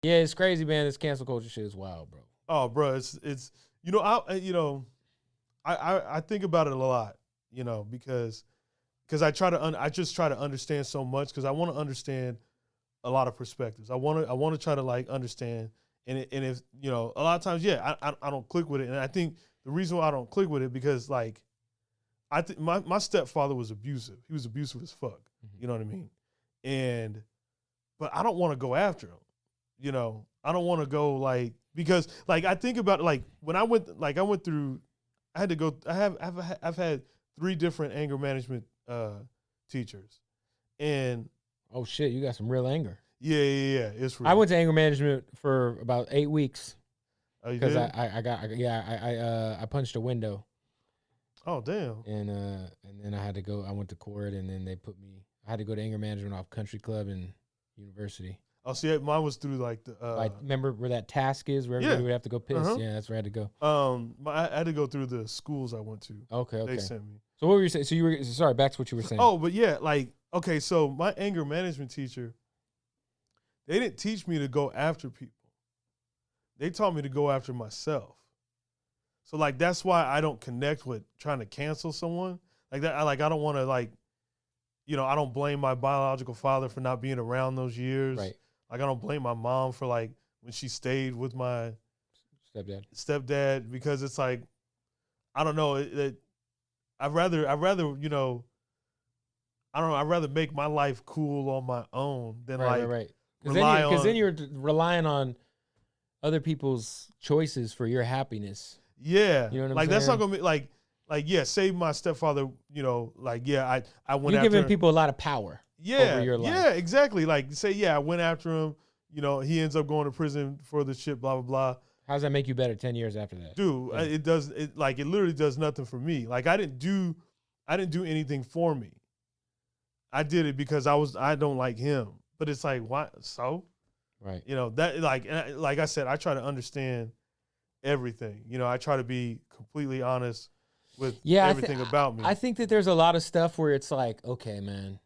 Yeah, it's crazy, man. This cancel culture shit is wild, bro. Oh, bro, it's I think about it a lot, because I just try to understand so much because I want to understand a lot of perspectives. I want to try to like understand, and if a lot of times, I don't click with it, and I think the reason why I don't click with it because like I think my stepfather was abusive. He was abusive as fuck. You know what I mean? But I don't want to go after him. I don't want to go like because like I think about like when I went through. I've had 3 different anger management teachers, and oh shit, you got some real anger. Yeah, it's real. I went to anger management for about 8 weeks because I punched a window. Oh damn! And then I had to go. I went to court, and then I had to go to anger management off country club and university. Oh, see, mine was through like the. Remember where that task is, where everybody would have to go piss. Yeah, that's where I had to go. I had to go through the schools I went to. Okay. They sent me. So what were you saying? So you were sorry. Back to what you were saying. Oh, but yeah, like okay. So my anger management teacher, they didn't teach me to go after people. They taught me to go after myself. So like that's why I don't connect with trying to cancel someone like that. I don't want to like, I don't blame my biological father for not being around those years. Right. Like I don't blame my mom for like when she stayed with my stepdad because it's like, I don't know. I'd rather I don't know. I'd rather make my life cool on my own than right. Because then you're relying on other people's choices for your happiness. Yeah, you know what I'm like saying? that's not gonna be like say my stepfather, I went. You're giving people a lot of power. Yeah, over your life. Yeah, exactly. Like say I went after him. He ends up going to prison for the shit. Blah blah blah. How does that make you better 10 years after that? Dude, yeah. It does. It literally does nothing for me. Like I didn't do anything for me. I did it because I don't like him. But it's like what so? Right. That like I said, I try to understand everything. I try to be completely honest with everything about me. I think that there's a lot of stuff where it's like, okay, man,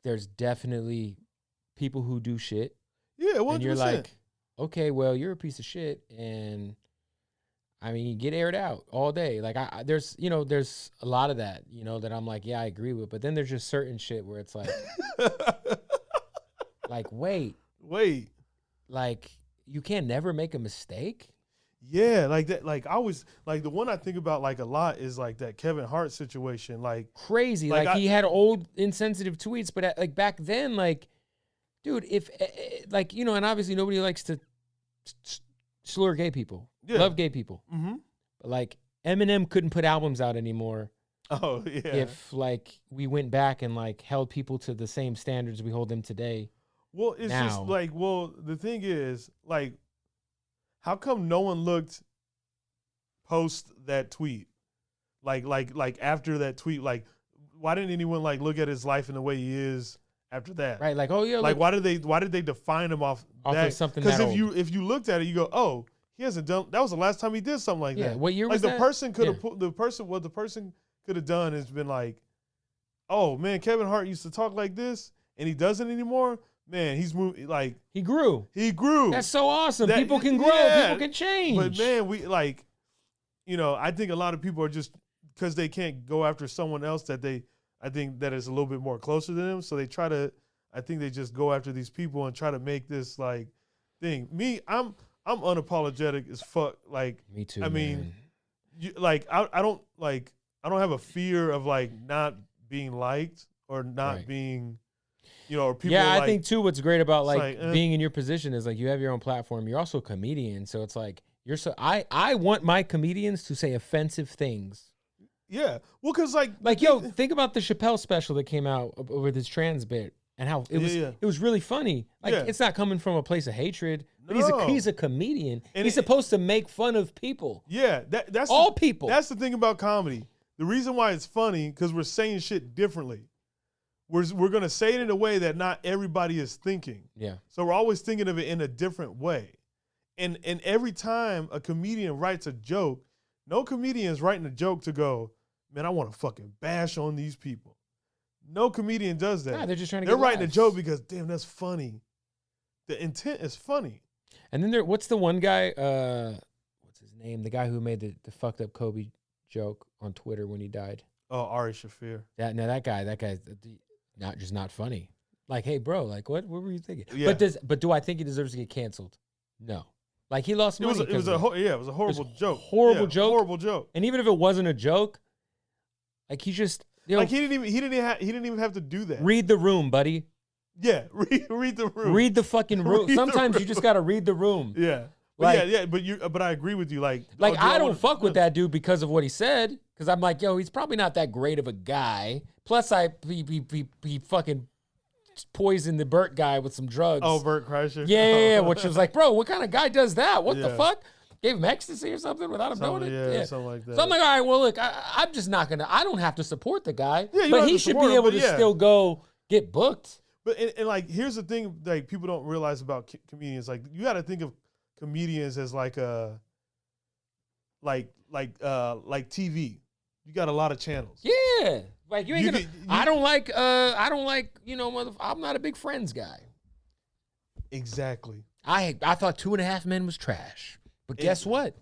there's definitely people who do shit. Yeah, 100%. And you're like, okay, well, you're a piece of shit, and I mean, you get aired out all day. Like there's a lot of that, that I'm like, yeah, I agree with. But then there's just certain shit where it's like, like wait, like you can't never make a mistake. Yeah, like that. Like I always like the one I think about like a lot is like that Kevin Hart situation. Like crazy. Like he had old insensitive tweets, but like back then, like, dude, if like and obviously nobody likes to slur gay people, love gay people. Mm-hmm. But like Eminem couldn't put albums out anymore. Oh yeah. If like we went back and like held people to the same standards we hold them today. Well, it's just like, the thing is like. How come no one looked post that tweet? Like after that tweet, like why didn't anyone like look at his life in the way he is after that? Right, like, oh yeah. Like why did they define him off that? Of something? Because if you looked at it, you go, oh, he hasn't done that was the last time he did something like that. What year was that? Like the person could have done is been like, oh man, Kevin Hart used to talk like this and he doesn't anymore. Man, he's moved like he grew. That's so awesome. People can grow. Yeah. People can change. But man, we like, I think a lot of people are just because they can't go after someone else I think that is a little bit more closer to them. So they try to. I think they just go after these people and try to make this like thing. Me, I'm unapologetic as fuck. Like me too. I mean, I don't have a fear of like not being liked or not being. Or people I think too what's great about like being in your position is like you have your own platform. You're also a comedian, so it's like I want my comedians to say offensive things. Yeah. Well, cuz like think about the Shapel special that came out over this trans bit and how it was really funny. Like it's not coming from a place of hatred, but he's a comedian. And he's supposed to make fun of people. Yeah, that's all people. That's the thing about comedy. The reason why it's funny cuz we're saying shit differently. We're going to say it in a way that not everybody is thinking. Yeah. So we're always thinking of it in a different way. And every time a comedian writes a joke, no comedian is writing a joke to go, man, I want to fucking bash on these people. No comedian does that. Nah, they're just trying to They're writing a joke because, damn, that's funny. The intent is funny. And then what's the one guy? What's his name? The guy who made the fucked up Kobe joke on Twitter when he died. Oh, Ari Shaffir. That guy's not funny. Like, hey, bro, like, what were you thinking? Yeah. But do I think he deserves to get canceled? No. Like, he lost money. It was a horrible joke. Horrible joke. Horrible joke. And even if it wasn't a joke, like, he just like he didn't even have to do that. Read the room, buddy. Yeah, read the room. Read the fucking room. Sometimes you just gotta read the room. Yeah. Like, but I agree with you. Like I don't fuck with that dude because of what he said. Because I'm like, yo, he's probably not that great of a guy. Plus, he fucking poisoned the Burt guy with some drugs. Oh, Burt Kreischer. Yeah, which was like, bro, what kind of guy does that? What the fuck? Gave him ecstasy or something without him knowing it? Yeah, something like that. So I'm like, all right, well, look, I'm just not gonna. I don't have to support the guy, Yeah, but he should be able to still go get booked. But and like, here's the thing, like people don't realize about comedians. Like, you got to think of comedians as like TV. You got a lot of channels. Yeah, like you ain't gonna. I don't like. I'm not a big Friends guy. Exactly. I thought 2.5 Men was trash, but guess what?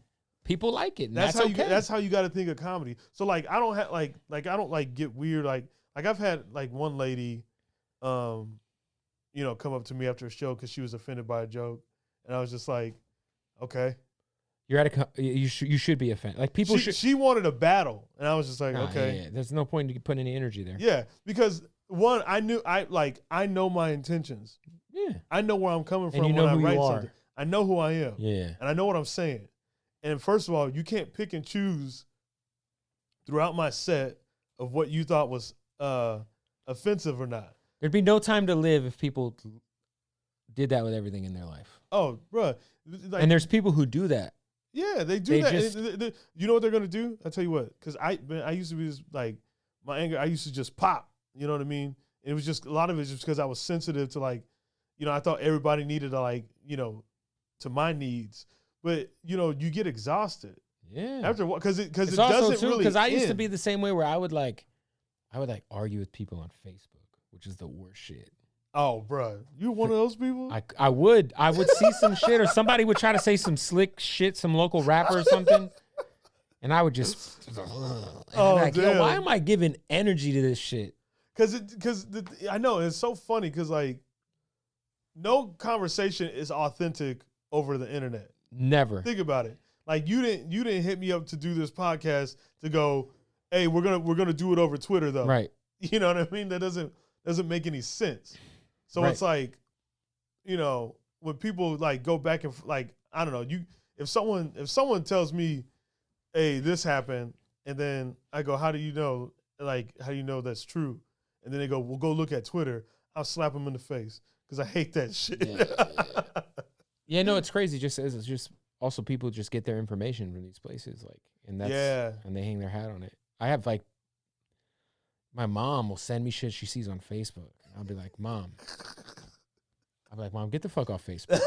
People like it. And that's okay. That's how you got to think of comedy. So like, I don't have I don't like get weird. Like I've had like one lady, come up to me after a show because she was offended by a joke, and I was just like, okay. You're at you should be offended. Like people should. She wanted a battle, and I was just like, okay. Yeah. There's no point in putting any energy there. Yeah, because one, I know my intentions. Yeah, I know where I'm coming from when I write something. I know who I am. Yeah, and I know what I'm saying. And first of all, you can't pick and choose throughout my set of what you thought was offensive or not. There'd be no time to live if people did that with everything in their life. Oh, bruh. Like, and there's people who do that. Yeah, they do that. You know what they're gonna do? I'll tell you what. Because I used to be just, like, my anger. I used to just pop. You know what I mean? And it was just a lot of it just because I was sensitive to, like, I thought everybody needed to, like, to my needs. But you get exhausted. Yeah. After what? Because it doesn't really. Because I used to be the same way where I would argue with people on Facebook, which is the worst shit. Oh, bro, you one of those people? I would see some shit, or somebody would try to say some slick shit, some local rapper or something, and I would just, damn. yo, why am I giving energy to this shit? Because I know it's so funny because like no conversation is authentic over the internet. Never. Think about it. Like you didn't hit me up to do this podcast to go, hey, we're gonna do it over Twitter though. Right. You know what I mean? That doesn't make any sense. So It's like, when people like go back and like, I don't know, if someone tells me, hey, this happened, and then I go, how do you know? Like, how do you know that's true? And then they go, well, go look at Twitter. I'll slap them in the face because I hate that shit. Yeah, no, it's crazy. It's just also people just get their information from these places, like, and and they hang their hat on it. I have like, my mom will send me shit she sees on Facebook. I'll be like, Mom, get the fuck off Facebook.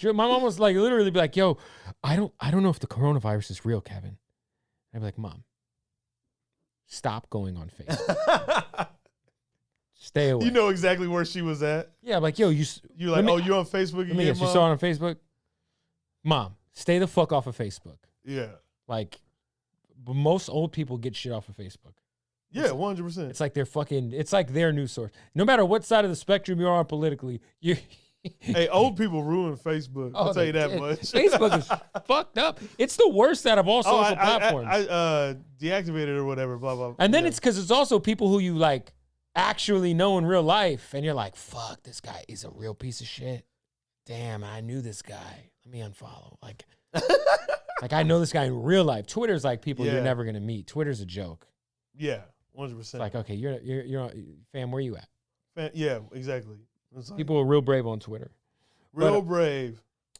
My mom was like, literally be like, yo, I don't know if the coronavirus is real, Kevin. I'd be like, Mom, stop going on Facebook. Stay away. You know exactly where she was at. Yeah, I'm like, yo, you're like, you're on Facebook again, you saw it on Facebook? Mom, stay the fuck off of Facebook. Yeah. Like, most old people get shit off of Facebook. Yeah, 100%. It's like it's like their news source. No matter what side of the spectrum you're on politically, hey, old people ruin Facebook. I'll tell you that much. Facebook is fucked up. It's the worst out of all social platforms. I deactivated it or whatever, blah, blah. And then it's because it's also people who you like actually know in real life, and you're like, fuck, this guy is a real piece of shit. Damn, I knew this guy. Let me unfollow. Like, like I know this guy in real life. Twitter's like people you're never gonna meet. Twitter's a joke. Yeah, 100%. It's like, okay, you're fam, where you at? Yeah, exactly. Like, people are real brave on Twitter. Brave.